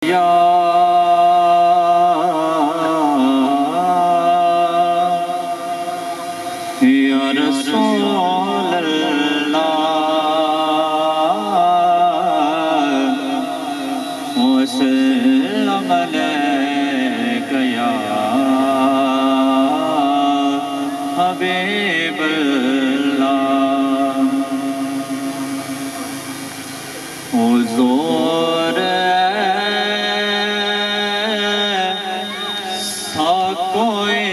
یا رسول اللہ وسلم علیک یا حبیب اللہ حضور سا کوئی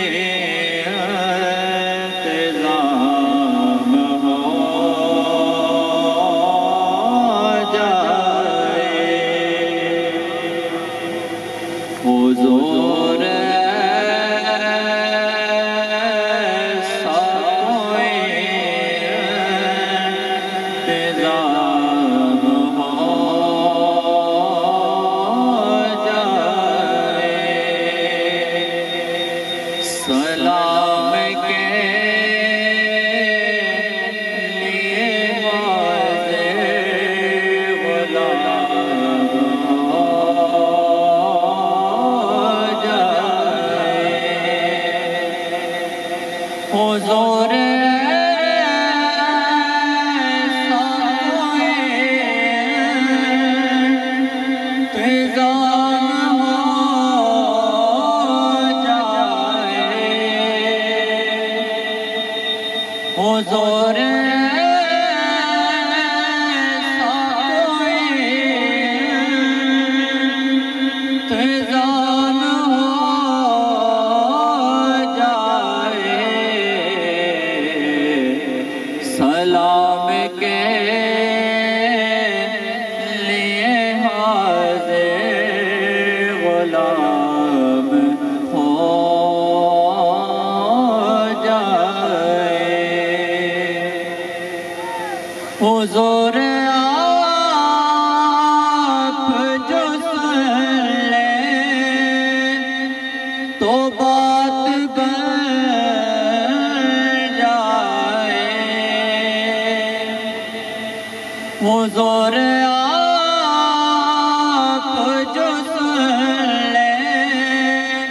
حضور حضور سلام کے لیے حاضر غلام ہو جائے حضور آپ جو سن لیں تو بات حضور آپ جو سن لیں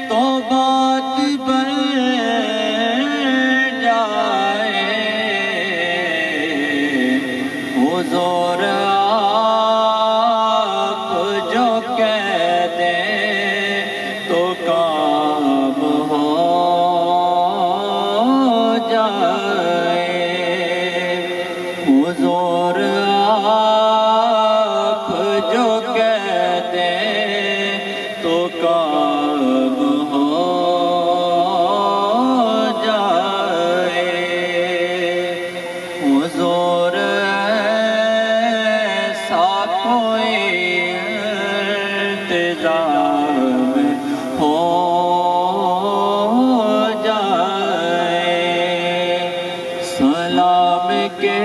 تو بات بن جائے حضور آپ جو کہہ دیں تو کام ہو جائے حضور آپ جو کہتے تو کام ہو جائے حضور ایسا کوئی انتظام ہو جائے سلام کے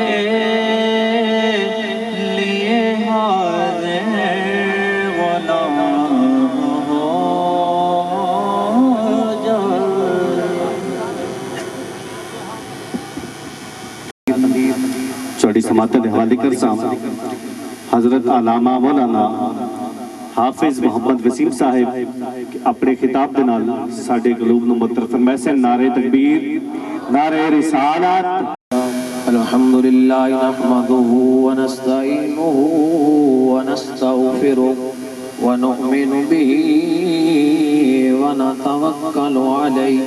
چوڑی سماعت دے حوالے کرساں حضرت علامہ مولانا حافظ محمد وسیم صاحب اپنے خطاب دے نال ساڈے قلوب نو مطر فرمائے سے نعرہ تکبیر نعرہ رسالت الحمدللہ نحمدہ ونستعینہ ونستغفرہ ونؤمن به ونتوکل علیہ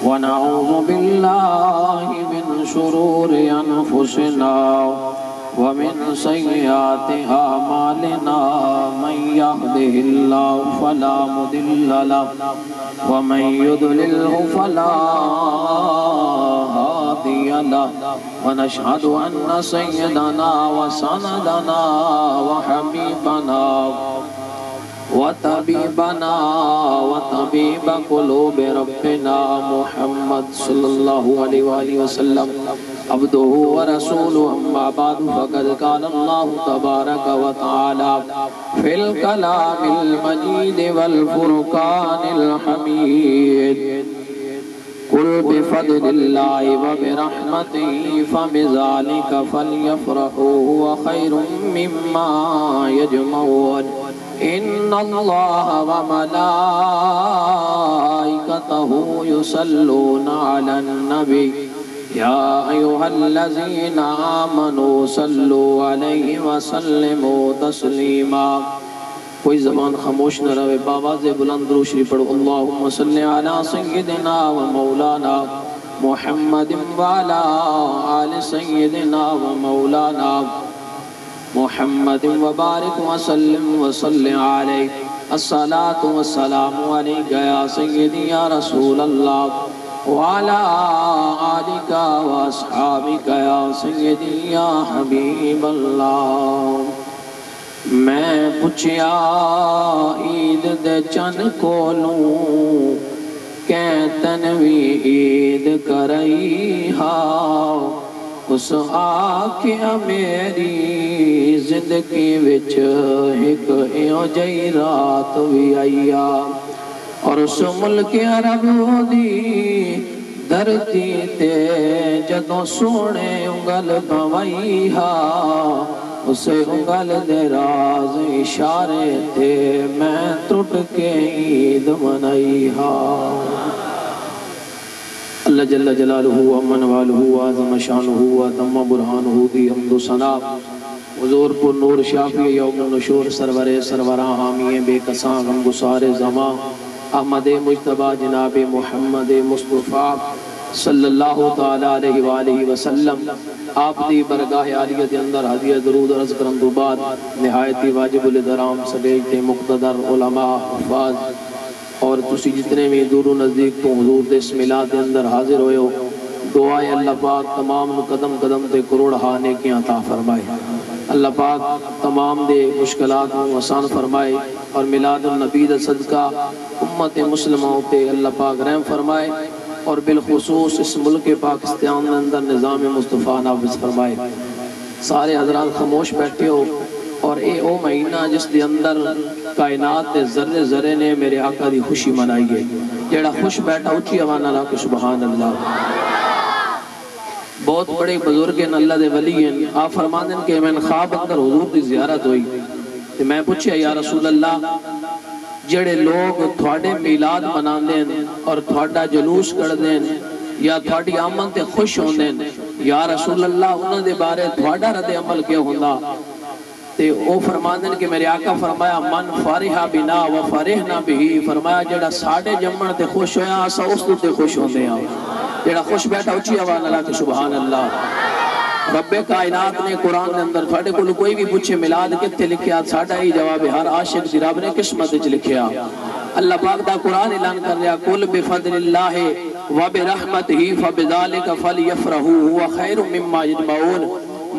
ونعوذ باللہ من شرور انفسنا ومن سیئات اعمالنا من يهده الله فلا مضل له ومن يضلله فلا هادي له ونشهد ان سيدنا وسندنا وحبيبنا وطبيبنا وطبيب قلوب ربنا محمد صلى الله عليه وآله وسلم عبده ورسوله أما بعد فقد قال الله تبارك وتعالى في الكلام المجيد والفرقان الحميد قل بفضل الله وبرحمته فبذلك فليفرحوا هو خير مما يجمعون ان اللہ وملائکتہ یصلون علی النبی یا ایھا الذین آمنوا صلوا علیہ وسلموا تسلیما۔ کوئی زبان خاموش نہ رہے، باواز بلند درود شریف پڑھو۔ اللہم صلی علی سیدنا و مولانا محمد وعلی آل سیدنا و مولانا محمد وبارک وسلم وصلی علیہ۔ الصلاة والسلام علیک یا سیدی یا رسول اللہ وعلی آلک واصحابک یا سیدی یا حبیب اللہ۔ میں پوچھیا عید دے چن کولوں کہ تنوی عید کرائی ہاں، اس آکھیا میری زندگی وچ ایک ایو جئی رات وی آئیا، اور اس ملک عرب دی دھرتی تے جدوں سونے انگل پوائی ہاں، اسے انگل دے راز اشارے تھے میں ٹوٹ کے عید منائی ہاں۔ اللہ جل جلالہ امن والہ اعظم شانہ وتم برہانہ دی حمد و ثنا۔ حضور پر نور شافی یوم نشور سرور سروراں حامی بے کساں غم گسار زماں احمد مجتبی جناب محمد مصطفیٰ صلی اللہ تعالیٰ علیہ وآلہ وسلم۔ آپ دی برگاہ عالیہ دے اندر ہدیہ درود عرض کرن تو بعد نہایت واجب الادرام سٹیج تے مقتدر علماء حفاظ اور تسی جتنے بھی دور و نزدیک تو حضور دے اس میلاد دے اندر حاضر ہوئے ہو، دعائے اللہ پاک تمام قدم قدم تے کروڑ ہانے کی عطا فرمائے۔ اللہ پاک تمام دے مشکلات کو آسان فرمائے اور میلاد النبی دا صدقہ امت مسلموں تے اللہ پاک رحم فرمائے، اور بالخصوص اس ملک پاکستان کے اندر نظام مصطفیٰ نافذ فرمائے۔ سارے حضرات خاموش بیٹھے ہو، اور اے او مہینہ جس دے اندر کائنات دے ذرے ذرے نے میرے آقا دی خوشی منائی ہے۔ جیڑا خوش بیٹھا اچھی آواز نال کہ سبحان اللہ۔ بہت بڑے بزرگ ہیں، اللہ دے ولی ہیں، آپ فرماندے کہ میں خواب اندر حضور دی زیارت ہوئی تے میں پوچھیا یا رسول اللہ جڑے لوگ تھوڑے میلاد مناندے ہیں اور تھوڑا جلوس کردے ہیں یا تھوڑی آمد تے خوش ہوندے ہیں، یا رسول اللہ انہوں دے بارے تھوڑا رد عمل کیا ہوندا؟ تے او فرماندے کہ میرے آقا فرمایا من فارحہ بنا و فارحنا بہی، فرمایا جڑا ساڑھے جمعن تے خوش ہویا اسا اس تے خوش ہوندے ہیں۔ جڑا خوش بیٹھا اچھی آواز اللہ کہ سبحان اللہ۔ رب کائنات نے قرآن کے اندر تھوڑے کو کوئی بھی پوچھے میلاد کتے لکھیا ساڑھا ہی جواب ہر عاشق دی رب نے قسمت وچ لکھیا۔ اللہ پاک دا قرآن اعلان کر رہا قل بفضل اللہ وبرحمتہ فبذالک فلیفرحوا هو خیر مما یجمعون۔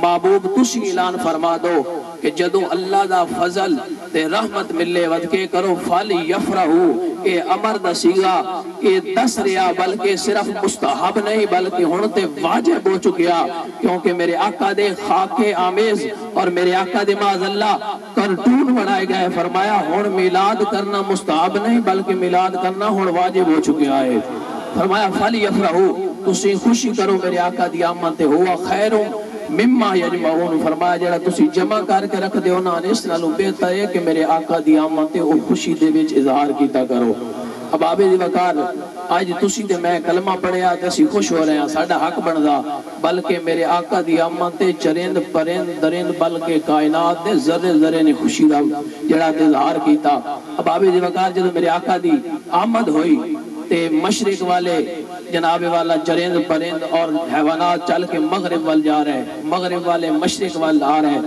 محبوب تسی اعلان فرما دو کہ جدوں اللہ دا فضل تے رحمت ملے ود کے کرو فلیفرحوا، اے امر دا سیغا اے دس رہا بلکہ صرف مستحب نہیں بلکہ ہن تے واجب ہو چکیا، کیونکہ میرے آقا دے خاک آمیز اور میرے آقا دے معاذ اللہ کرٹون بنائے گئے۔ فرمایا ہن میلاد کرنا مستحب نہیں بلکہ میلاد کرنا ہن واجب ہو چکیا ہے۔ فرمایا فلیفرحوا، تسی خوشی کرو میرے آقا دی آمد تے ہوا خیر مما یجمعون، فرمایا جڑا تسی جمع کر کے رکھ دیو نا اس نالوں بہتر ہے کہ میرے آقا دی آمد تے او خوشی دے وچ اظہار کیتا کرو۔ اب آبے دی وقار آج تسی تے میں کلمہ پڑھیا تے اسی خوش ہو رہے ہیں، ساڈا حق بندا بلکہ میرے آقا دی آمد تے چرند پرند درند بلکہ کائنات دے ذرے ذرے نے خوشی دا جڑا اظہار کیتا۔ اب آبے دی وقار جدو میرے آقا دی آمد ہوئی تے مشرق والے جناب والا چرند پرند اور حیوانات چل کے مغرب وال جا رہے ہیں، مغرب والے مشرق وال آ رہے ہیں،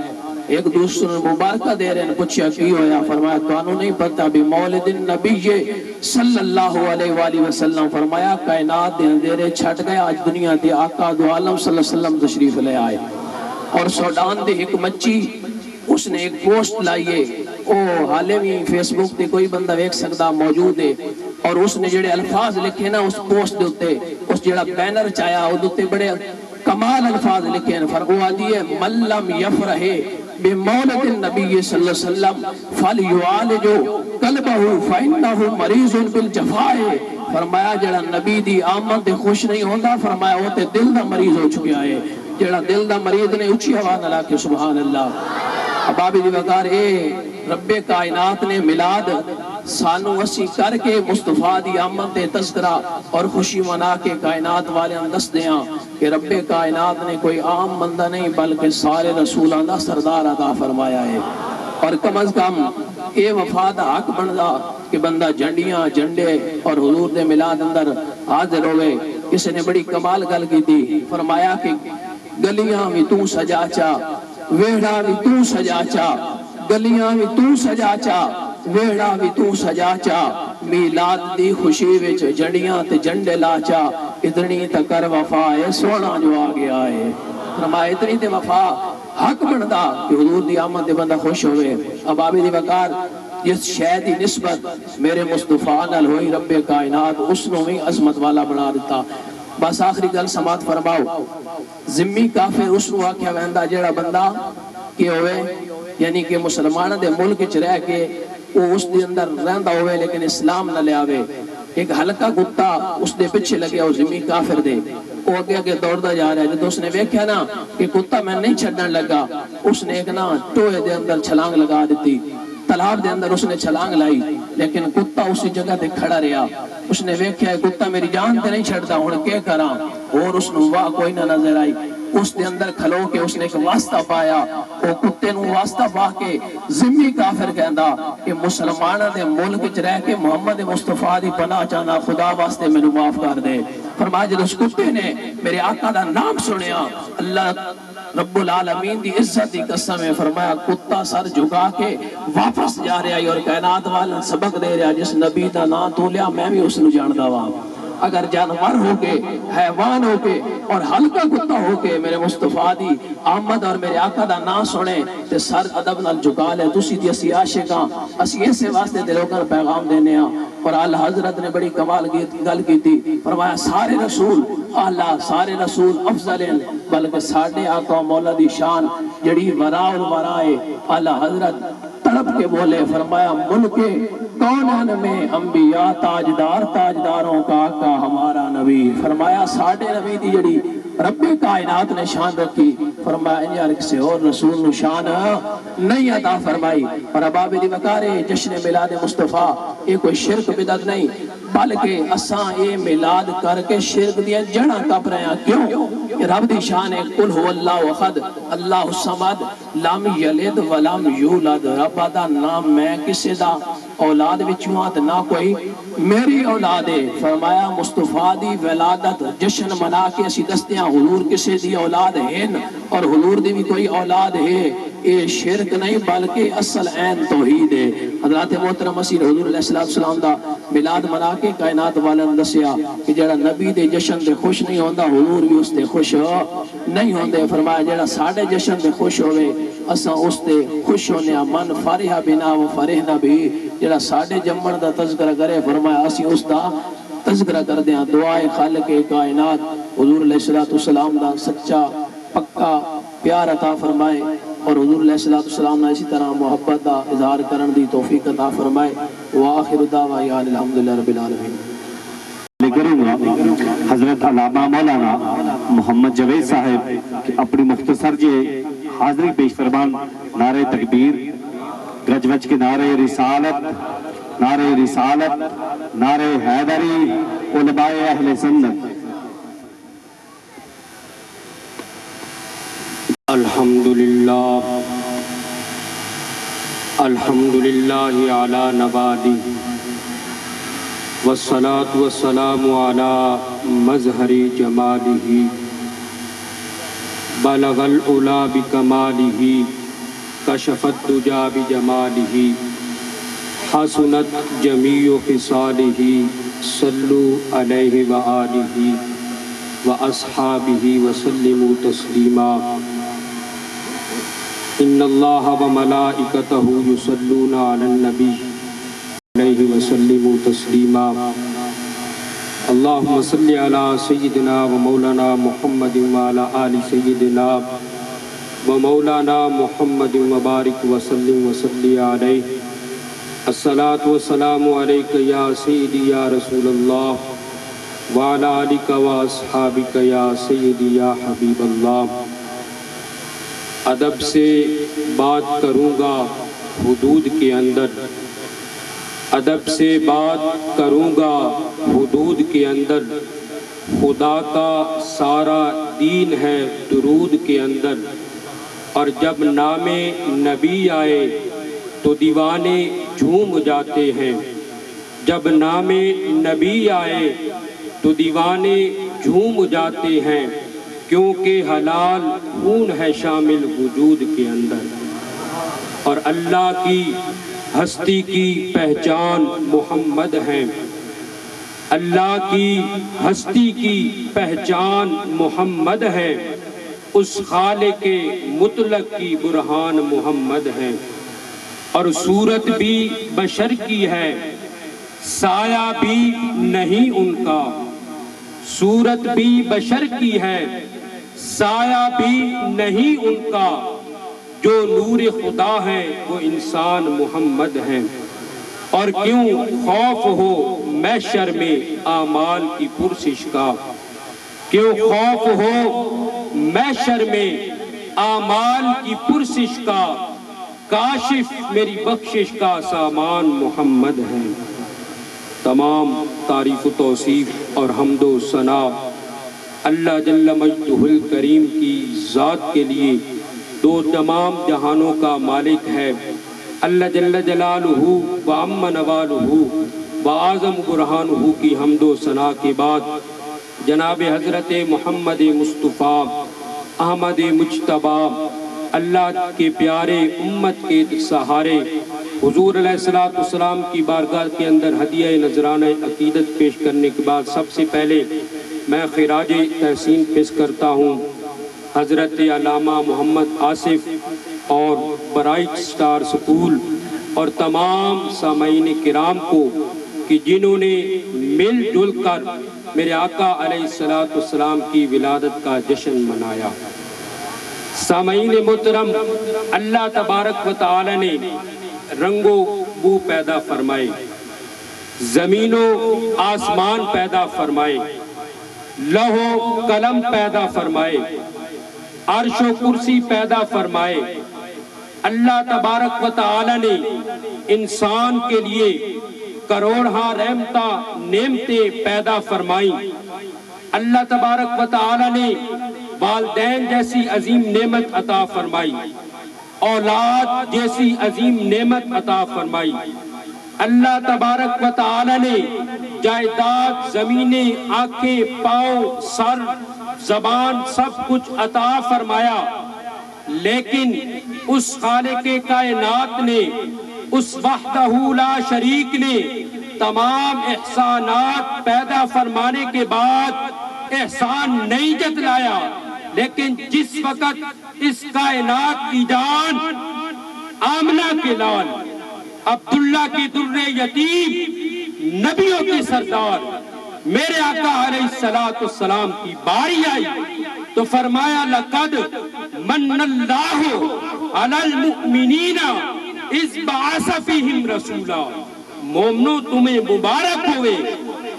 ایک دوسرے مبارکہ دے رہے ہیں۔ پوچھا کی ہویا؟ فرمایا تو نہیں پتہ بھی مولد النبی صلی اللہ علیہ وآلہ وسلم، فرمایا کائنات دے اندھیرے چھٹ گئے، آج دنیا دے آقا دو عالم صلی اللہ علیہ وسلم تشریف لے آئے۔ اور سوڈان دے ایک مچی اس نے ایک پوسٹ لائیے، او حالے بھی فیس بک تے کوئی بندہ ویک سکتا موجود ہے، اور اس نے جڑے الفاظ لکھے نا اس پوسٹ دے ہوتے اس جڑا بینر چایا وہ دوتے بڑے کمال الفاظ لکھے ہیں۔ فرقوا دیئے من لم یفرح بمولد النبی صلی اللہ علیہ وسلم فلیعالجو قلبہ فإنہ مریض بالجفاء، فرمایا جڑا نبی دی آمد دے خوش نہیں ہوندہ، فرمایا وہ تے دل دا مریض ہو چکیا ہے۔ جڑا دل دا مریض نے اچھی آواز نہ لا کے سبحان اللہ۔ اب آبی دی وقار رب کائنات نے میلاد سانو اسی کر کے مصطفیٰ دی آمد دے تذکرہ اور خوشی منا کے کائنات والے دس دیاں کہ رب کائنات نے کوئی عام بندہ نہیں بلکہ سارے رسولان دا سردار عطا فرمایا ہے۔ اور کم از کم اے وفاد حق بندا کہ بندہ جھنڈیاں جھنڈے اور حضور دے میلاد اندر حاضر ہوئے۔ کسی نے بڑی کمال گل کی تھی، فرمایا کہ گلیاں بھی تو سجا چا، ویڑا بھی تو سجا چا، گلیاں بھی تو سجا چا، ویڑا بھی تو سجا چا، میلاد دی خوشی وچ جھنڈیاں تے جھنڈے لا چا، اتنی تکر وفا ہے سونا جو آ گیا ہے۔ فرمایا اتنی تے وفا حق بندا کہ حضور دی آمد دے بندہ خوش ہوئے۔ اب آبی دی وقار جس شے دی نسبت میرے مصطفیٰ نال ہوئی رب کائنات اس نو بھی عظمت والا بنا دیتا۔ بس آخری گل سماعت فرماؤ، ذمی کافر اس نو آکھیا ویندا جیڑا بندہ کہ ہوئے یعنی کہ مسلمانوں دے ملک چ رہ کے وہ اس دے اندر رہندا ہوئے لیکن اسلام نہ لے آوے، ایک ہلکا کتا اس دے پیچھے لگیا وہ ذمی کافر دے، وہ اگے اگے دوڑدا جا رہا ہے۔ جب اس نے ویکھیا نا کہ کتا میں نہیں چھڈن لگا، اس نے ایک نا ٹوئے دے اندر چھلانگ لگا دیتی، تالاب دے اندر اس نے چھلانگ لائی، لیکن کتا اسی جگہ تے کھڑا رہا۔ اس نے ویکھیا کتا میری جان تے نہیں چھڑدا، ہن کیا کراں؟ اور اس نو واہ کوئی نہ نظر آئی۔ اس دے اندر کھلو کے اس نے ایک واسطہ پایا، وہ کتے نو واسطہ پا کے ذمی کافر کہندا کہ مسلماناں دے ملک وچ رہ کے محمد مصطفیٰ دی پناہ چاہنا، خدا واسطے مینوں معاف کر دے۔ فرمایا جب اس کتے نے میرے آقا دا نام سنیا، اللہ رب العالمین دی عزت دی قسم ہے، فرمایا کتا سر جھکا کے واپس جا رہا ہے اور کائنات والا سبق دے رہا جس نبی دا نام تو لیا میں بھی اس نو جاندا وا۔ اگر جانور ہو کے، حیوان ہو کے اور ہلکا کتا ہو کے میرے مصطفیٰ دی آمد اور میرے آقا دا نام سنے تے سر ادب نال جھکا لے، تسی دی اسی عاشقاں اسی ایسے واسطے تے لوکاں نوں پیغام دینے ہاں۔ اور اعلی حضرت نے بڑی کمال گل کی تھی، فرمایا سارے رسول اعلی، سارے رسول افضل ہیں، بلکہ ساڈے آقا مولا دی شان جڑی وراء الورا ہے۔ اعلی حضرت تڑپ کے بولے، فرمایا ملک کونین میں انبیاء تاجدار، تاجداروں کا آقا ہمارا نبی۔ فرمایا ساڈے نبی دی جڑی رب کائنات نے شان رکھی، فرمایا انہیں ہر کسی اور رسول نے شان نہیں عطا فرمائی۔ اور اباب دی وقارے جشن میلاد مصطفیٰ یہ کوئی شرک بدعت نہیں، بلکہ اساں یہ میلاد کر کے شرک دیا جڑاں کپ رہے ہیں۔ کیوں کہ رب دی شان ہے قل هو اللہ احد اللہ الصمد لم یلد ولم یولد، رب دا نام میں کسی دا اولاد وچوں تے نہ کوئی میری اولاد ہے۔ فرمایا مصطفیٰ دی ولادت جشن منا کے اسی دستیاں حضور کسی دی اولاد ہے اور حضور دی بھی کوئی اولاد ہے، یہ شرک نہیں بلکہ اصل عین توحید ہے۔ حضرات محترم مسیح حضور علیہ السلام دا میلاد منا کے کائنات والے نے دسیا کہ جڑا نبی دے جشن دے خوش نہیں ہوندا حضور بھی اس دے خوش نہیں ہوندے۔ فرمایا جڑا ساڈے جشن دے خوش ہوئے اساں اس دے خوش ہونے، من فرحہ بنا و فرحنا بھی، جڑا ساڈے جمن دا تذکرہ کرے فرمایا اسی اس دا تذکرہ کر دیاں۔ دعائے خالق کائنات حضور علیہ السلام دا سچا پکا پیار عطا فرمائے اور حضور علیہ السلام نے اسی طرح محبت دا اظہار کرن دی توفیق عطا فرمائے۔ وآخر دعوانا الحمدللہ رب العالمین۔ حضرت علامہ مولانا محمد جاوید صاحب کہ اپنی مختصر جی حاضری پیش فرمان، نعرہ تکبیر، گرج وج کے نعرہ رسالت، نعرہ رسالت، نعرہ حیدری، علماء اہل سنت۔ الحمدللہ الحمدللہ علی نبادی والصلاة والسلام علی مظہر جمالہ بلغ العلا بکمالہ کشف الدجا بجمالہ حسنت جمیع خصالہ صلو علیہ وآلہ وأصحابہ وسلموا تسلیما۔ ان اللہ وملائکتہ یصلون علی النبی علیہ وسلموا تسلیما۔ اللہم صلی علی سیدنا و مولانا محمد وعلی آل سیدنا و مولانا محمد وبارک وسلم وصلی علیہ۔ الصلاة والسلام علیک یا سیدی یا رسول اللہ وعلی آلک و اصحابک یا سیدی یا حبیب اللہ۔ ادب سے بات کروں گا حدود کے اندر، ادب سے بات کروں گا حدود کے اندر، خدا کا سارا دین ہے درود کے اندر، اور جب نام نبی آئے تو دیوانے جھوم جاتے ہیں، جب نام نبی آئے تو دیوانے جھوم جاتے ہیں، کیونکہ حلال خون ہے شامل وجود کے اندر، اور اللہ کی ہستی کی پہچان محمد ہے، اللہ کی ہستی کی پہچان محمد ہے، اس خالق مطلق کی برہان محمد ہے، اور صورت بھی بشر کی ہے، سایہ بھی نہیں ان کا، صورت بھی بشر کی ہے، سایہ بھی نہیں ان کا، جو نور خدا ہے وہ انسان محمد ہیں، اور کیوں خوف ہو محشر میں اعمال کی پرسش کا، کیوں خوف ہو محشر میں اعمال کی پرسش کا، کاشف میری بخشش کا سامان محمد ہے۔ تمام تعریف و توصیف اور حمد و ثنا اللہ جل مجدہ الکریم کی ذات کے لیے، دو تمام جہانوں کا مالک ہے، اللہ جل جلالہ و عم نوالہ و اعظم برہانہ کی حمد و ثنا کے بعد جناب حضرت محمد مصطفیٰ احمد مجتبیٰ اللہ کے پیارے امت کے سہارے حضور علیہ السلام کی بارگاہ کے اندر ہدیہ نذرانہ عقیدت پیش کرنے کے بعد سب سے پہلے میں خراج تحسین پیش کرتا ہوں حضرت علامہ محمد آصف اور برائٹ سٹار سکول اور تمام سامعین کرام کو کہ جنہوں نے مل جل کر میرے آقا علیہ السلام کی ولادت کا جشن منایا۔ سامعین محترم، اللہ تبارک و تعالی نے رنگ و بو پیدا فرمائے، زمین و آسمان پیدا فرمائے، لوح و قلم پیدا فرمائے، عرش و کرسی پیدا فرمائے۔ اللہ تبارک و تعالی نے انسان کے لیے کروڑہا نعمتیں پیدا فرمائی۔ اللہ تبارک و تعالی نے والدین جیسی عظیم نعمت عطا فرمائی، اولاد جیسی عظیم نعمت عطا فرمائی۔ اللہ تبارک و تعالی نے جائیداد، زمینیں، آنکھیں، پاؤں، سر، زبان سب کچھ عطا فرمایا، لیکن اس خالق کائنات نے، اس وحدہ لا شریک نے تمام احسانات پیدا فرمانے کے بعد احسان نہیں جتلایا، لیکن جس وقت اس کائنات کی جان آمنہ کے لال عبداللہ کی در یتیم نبیوں کے سردار میرے آقا علیہ السلام کی باری آئی تو فرمایا لقد من اللہ علی المؤمنین اذ بعث فیہم رسولا، مومنو تمہیں مبارک ہوئے،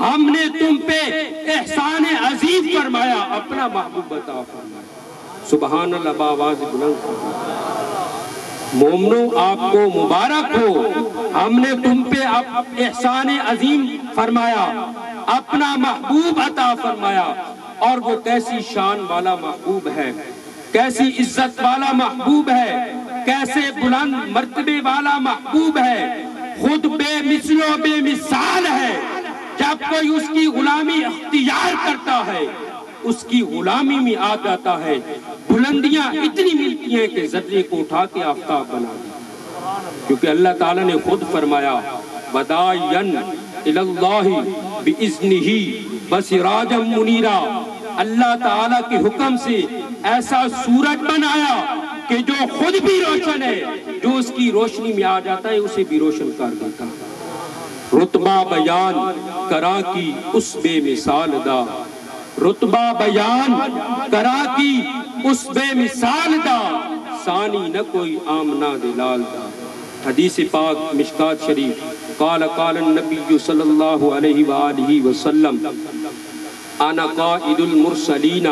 ہم نے تم پہ احسان عظیم فرمایا، اپنا محبوب عطا فرمایا۔ سبحان اللہ، باواز بلند فرمایا۔ مومنو آپ کو مبارک ہو، ہم نے تم پہ احسان عظیم فرمایا، اپنا محبوب عطا فرمایا۔ اور وہ کیسی شان والا محبوب ہے، کیسی عزت والا محبوب ہے، کیسے بلند مرتبے والا محبوب ہے، خود بے مثل و بے مثال ہے۔ جب کوئی اس کی غلامی اختیار کرتا ہے، اس کی غلامی میں آ جاتا ہے، بلندیاں اتنی ملتی ہیں کہ ذرے کو اٹھا کے آفتاب بنا دیا، کیونکہ اللہ تعالیٰ نے خود فرمایا وَدَاعِيًا إِلَى اللَّهِ بِإِذْنِهِ وَسِرَاجًا مُنِيرًا، اللہ تعالیٰ کے حکم سے ایسا سورج بنایا کہ جو خود بھی روشن ہے، جو اس کی روشنی میں آ جاتا ہے اسے بھی روشن کر دیتا ہے۔ رتبہ بیان کرا کی اس بے مثال دا، رتبہ بیان کرا کی اس بے مثال دا، ثانی نہ کوئی آمنہ دلال دا۔ حدیث پاک مشکات شریف، قال النبی صلی اللہ علیہ وآلہ وسلم انا قائد المرسلین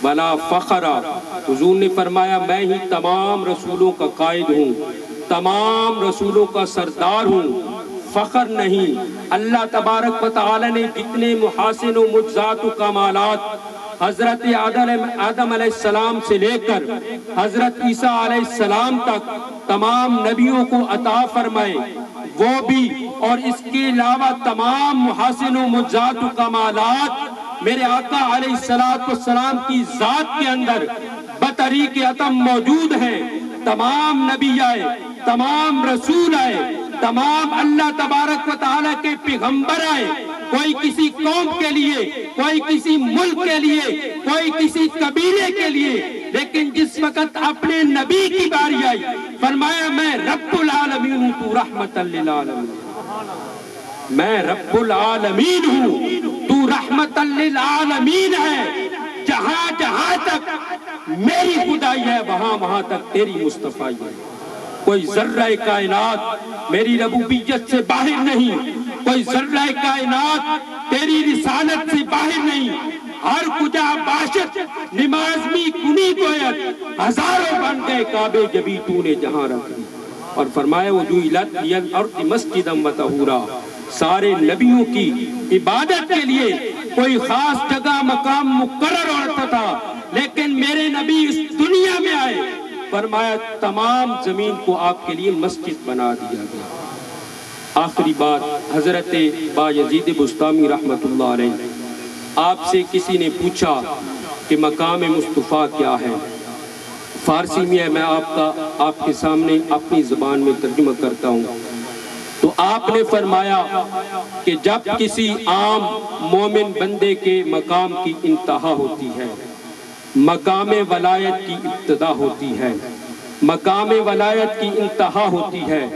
ولا فخر، حضور نے فرمایا میں ہی تمام رسولوں کا قائد ہوں، تمام رسولوں کا سردار ہوں، فخر نہیں۔ اللہ تبارک و تعالی نے جتنے محاسن و معجزات و کمالات حضرت آدم علیہ السلام سے لے کر حضرت عیسیٰ علیہ السلام تک تمام نبیوں کو عطا فرمائے، وہ بھی اور اس کے علاوہ تمام محاسن و معجزات و کمالات میرے آقا علیہ السلام کی ذات کے اندر بطریق اتم موجود ہیں۔ تمام نبی آئے، تمام رسول آئے، تمام اللہ تبارک و تعالیٰ کے پیغمبر آئے، کوئی کسی قوم کے لیے، کوئی کسی ملک کے لیے، کوئی کسی قبیلے کے لیے، لیکن جس وقت اپنے نبی کی باری آئی فرمایا میں رب العالمین ہوں تو رحمت للعالمین، میں رب العالمین ہوں تو رحمت للعالمین ہے۔ جہاں جہاں تک میری خدائی ہے وہاں وہاں تک تیری مصطفیٰ ہے۔ کوئی ذرہ کائنات میری ربوبیت سے باہر نہیں، کوئی ذرہ کائنات تیری رسالت سے باہر نہیں۔ ہر کجا باشد نماز میں کنی گویت، ہزاروں بن گئے کعبے جبھی تو نے جہاں رکھ دی۔ اور فرمایا وجوہلت لی الارض مسجدا وطہورا، سارے نبیوں کی عبادت کے لیے کوئی خاص جگہ مقام مقرر ہوتا تھا، لیکن میرے نبی اس دنیا میں آئے، فرمایا تمام زمین کو آپ کے لیے مسجد بنا دیا گیا۔ آخری بات، حضرت بایزید بسطامی رحمت اللہ علیہ، آپ سے کسی نے پوچھا کہ مقام مصطفیٰ کیا ہے؟ فارسی میں ہے، میں آپ کے سامنے اپنی زبان میں ترجمہ کرتا ہوں۔ تو آپ نے فرمایا کہ جب کسی عام مومن بندے کے مقام کی انتہا ہوتی ہے، مقام ولایت کی ابتدا ہوتی ہے، مقام ولایت کی انتہا ہوتی ہے،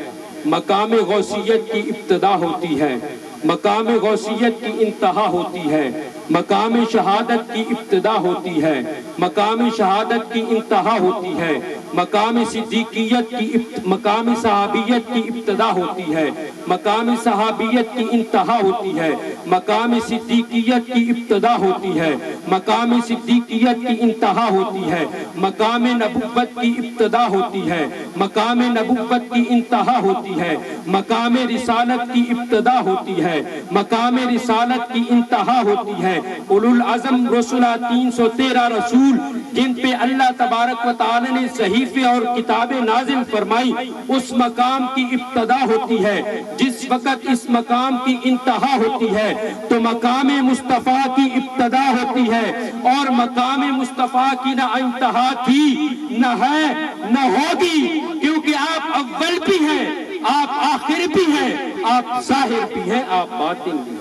مقام غوثیت کی ابتدا ہوتی ہے، مقام غوثیت کی انتہا ہوتی ہے، مقام شہادت کی ابتدا ہوتی ہے، مقام شہادت کی انتہا ہوتی ہے، مقام صدیقیت کی مقام صحابیت کی ابتدا ہوتی ہے، مقام صحابیت کی انتہا ہوتی ہے، مقام صدیقیت کی ابتدا ہوتی ہے، مقام صدیقیت کی انتہا ہوتی ہے، مقام نبوت کی ابتدا ہوتی ہے، مقام نبوت کی انتہا ہوتی ہے، مقام رسالت کی ابتدا ہوتی ہے، مقام رسالت کی انتہا ہوتی ہے۔ اولو العزم رسولہ 313 رسول جن پہ اللہ تبارک و تعالی نے صحیفے اور کتابیں نازل فرمائی، اس مقام کی ابتدا ہوتی ہے۔ جس وقت اس مقام کی انتہا ہوتی ہے تو مقام مصطفیٰ کی ابتدا ہوتی ہے، اور مقام مصطفیٰ کی نہ انتہا تھی، نہ ہے، نہ ہوگی، کیونکہ آپ اول بھی ہیں، آپ آخر بھی ہیں، آپ ظاہر بھی ہیں، آپ باطن بھی ہیں۔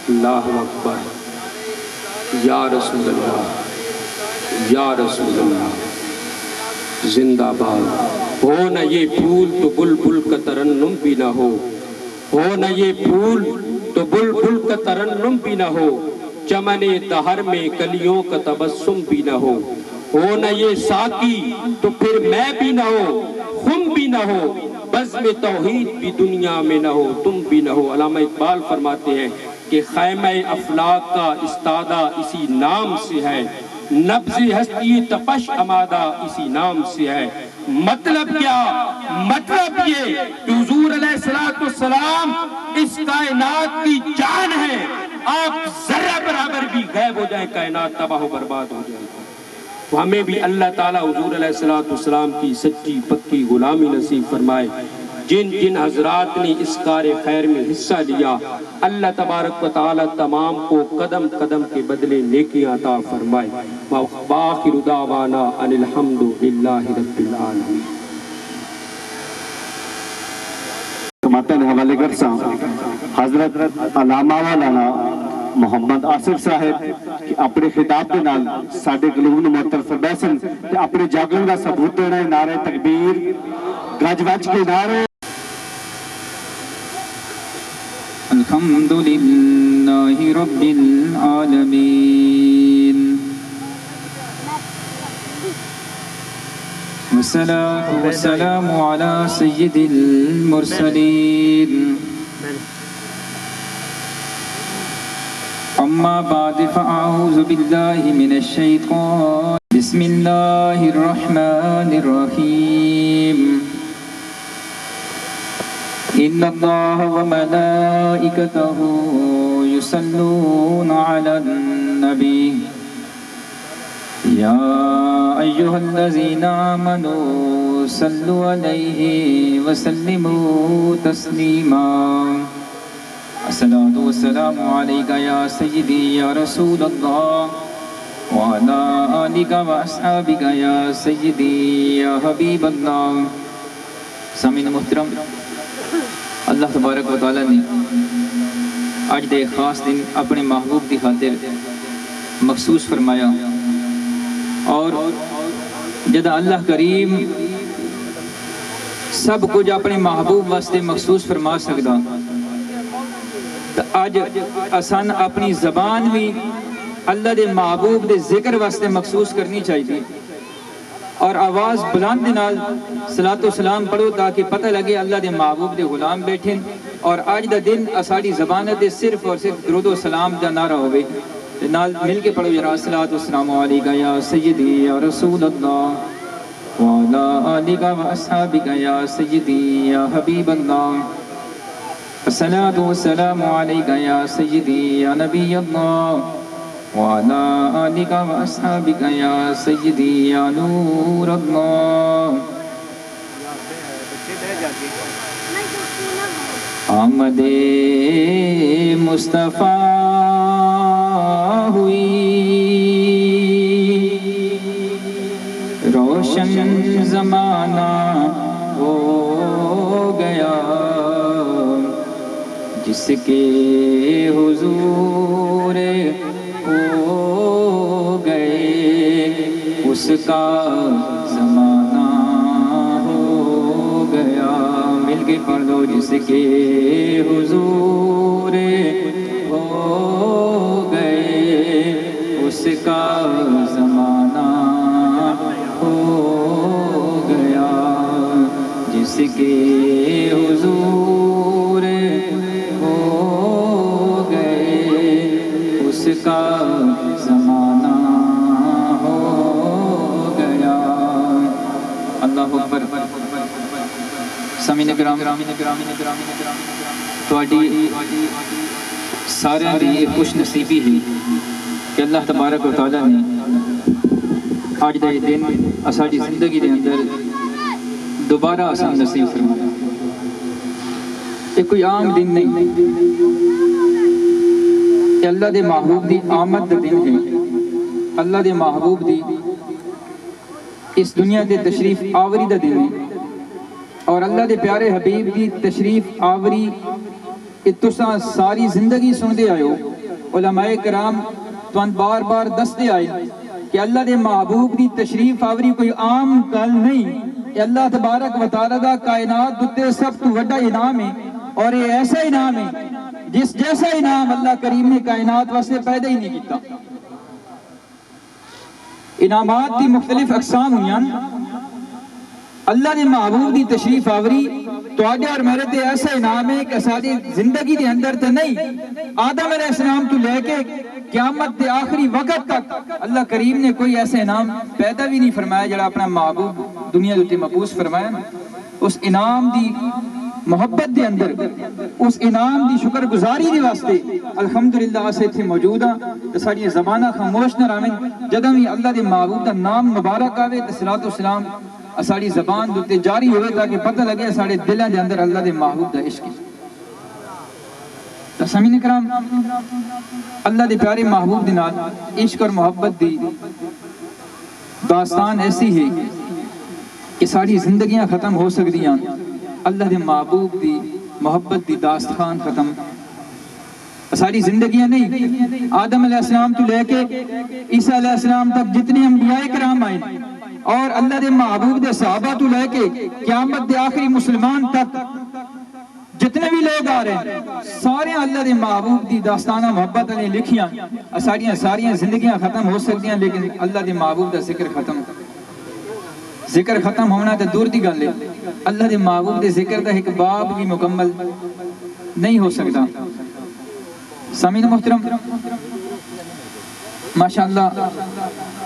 اللہ اکبر، یا رسول اللہ، یا رسول اللہ، زندہ باد۔ ہو نہ یہ پھول تو بلبل کا ترنم بھی نہ ہو، ہو نہ یہ پھول تو بلبل کا ترنم بھی نہ ہو، چمن دہر میں کلیوں کا تبسم بھی نہ ہو نہ یہ ساقی تو پھر میں بھی نہ ہو، خم بھی نہ ہو، بزم توحید بھی دنیا میں نہ ہو، تم بھی نہ ہو۔ علامہ اقبال فرماتے ہیں کہ خیمہ افلاک کا استادہ اسی نام سے ہے، نبض ہستی تپش امادہ اسی نام سے ہے۔ مطلب کیا؟ مطلب یہ کہ حضور علیہ السلام اس کائنات کی جان ہے، آپ ذرہ برابر بھی غائب ہو جائیں کائنات تباہ و برباد ہو جائے۔ تو ہمیں بھی اللہ تعالیٰ حضور علیہ السلام کی سچی پکی غلامی نصیب فرمائے۔ جن جن حضرات نے اس کار خیر میں حصہ لیا، اللہ تبارک و تعالیٰ تمام کو قدم قدم کے بدلے نیکیاں عطا فرمائے۔ وآخر دعوانا ان الحمد للہ رب العالمین۔ ماتن حوالے کرساں حضرت علامہ مولانا محمد آصف صاحب کہ اپنے خطاب کے نال ساڈے قلوب نوں معطر فرمائیں تے اپنے جاگن دا ثبوت دینا ہے۔ نعرہ تکبیر، گج وج کے نعرے۔ الحمد للہ رب العالمین، والصلاة والسلام على سید المرسلین، اما بعد فاعوذ باللہ من الشیطان بسم اللہ الرحمن الرحیم ان اللہ وملائکتہ یصلون علی النبی یا ایہا الذین آمنوا صلوا علیہ وسلموا تسلیما الصلاۃ والسلام علیک یا سیدی یا رسول اللہ وعلى آلك وأصحابك يا سيدي يا حبيب اللہ. سامعین محترم، اللہ تبارک و تعالی نے اج دے خاص دن اپنے محبوب کی خاطر مخصوص فرمایا، اور جدا اللہ کریم سب کچھ اپنے محبوب واسطے مخصوص فرما سکدا، تو اج اسان اپنی زبان بھی اللہ دے محبوب دے ذکر واسطے مخصوص کرنی چاہیے، اور آواز بلند نال صلاۃ و سلام پڑھو تاکہ پتہ لگے اللہ دے محبوب دے غلام بیٹھے، اور آج دا دن اساڑی زبان تے صرف اور صرف درود و سلام دا نعرہ ہوئے. نال مل کے پڑھو یا صلاۃ و سلام علیکہ یا سیدی یا رسول اللہ وعلی آلک و اصحابک یا سیدی یا حبیب اللہ. الصلاۃ والسلام علیکہ یا سیدی یا نبی اللہ وعلى آلك وأصحابك يا سيدي يا نور الله. آمد مصطفیٰ ہوئی روشن زمانہ ہو گیا، جس کے حضور ہو گئے اس کا زمانہ ہو گیا. مل کے پڑھ لو، جس کے حضور ہو گئے اس کا زمانہ ہو گیا، جس کے حضور ہو گئے اس کا زمانہ ہو گیا. اللہ اکبر. سامعین کرام، تواڈی سارے دی خوش نصیبی ہے کہ اللہ تبارک و تعالی نے آج دے دن اساڈی زندگی دے اندر دوبارہ آسان نصیب فرمایا. یہ کوئی عام دن نہیں، کہ اللہ دے محبوب دی آمد دا دن ہے. اللہ دے محبوب دی اس دنیا دے تشریف آوری دا دن ہے، اور اللہ دے پیارے حبیب دی تشریف آوری تساں ساری زندگی سندے آئے ہو. علماء کرام تون بار بار دستے آئے کہ اللہ دے محبوب دی تشریف آوری کوئی عام گل نہیں، کہ اللہ تبارک و تعالی دا کائنات دتے سب تو بڑا انعام ہے، اور یہ ایسا انعام ہے جس جیسا انعام اللہ کریم نے کائنات واسطے پیدا ہی نہیں کیتا. انعامات دی مختلف اقسام ہوئیاں. اللہ نے محبوب دی تشریف آوری تواڈے اور میرے تے ایسا انعام ہے کہ ساری زندگی دے اندر تے نہیں، آدم علیہ السلام تو لے کے قیامت دے آخری وقت تک اللہ کریم نے کوئی ایسا انعام پیدا بھی نہیں فرمایا جڑا اپنا محبوب دنیا دے مبعوث فرمایا. اس انعام دی محبت دے اندر، اس انعام دی شکر گزاری دے واسطے الحمدللہ اسے تھے موجود ہاں. تے ساڈی زبانہ خاموش نہ رہن، جدوں بھی اللہ دے محبوب دا نام مبارک آوے تے صلاۃ و سلام ساڑی زبان دوتے جاری ہوئے تاکہ پتہ لگے ساڑے دلوں دے اندر اللہ دے محبوب دا عشق ہے. سامعین کرام، اللہ دے پیارے محبوب دے نال عشق اور محبت دی داستان ایسی ہے کہ ساڑی زندگیاں ختم ہو سکدیاں، اللہ دے محبوب دی محبت دی داستان ختم ساری زندگیاں نہیں. آدم علیہ السلام تو لے کے عیسیٰ علیہ السلام تک جتنے انبیاء کرام آئے، اور اللہ دے محبوب دے صحابہ تو لے کے قیامت دے آخری مسلمان تک جتنے بھی لوگ آ رہے ہیں، سارے اللہ دے محبوب دی داستانہ محبت نے لکھیاں. ساریاں زندگیاں ختم ہو سکتی ہیں، لیکن اللہ دے محبوب دا ذکر ختم ہونا تو دور دی گل ہے. اللہ دے محبوب دے ذکر دا ایک باب بھی مکمل نہیں ہو سکتا. سامعین محترم، ماشاءاللہ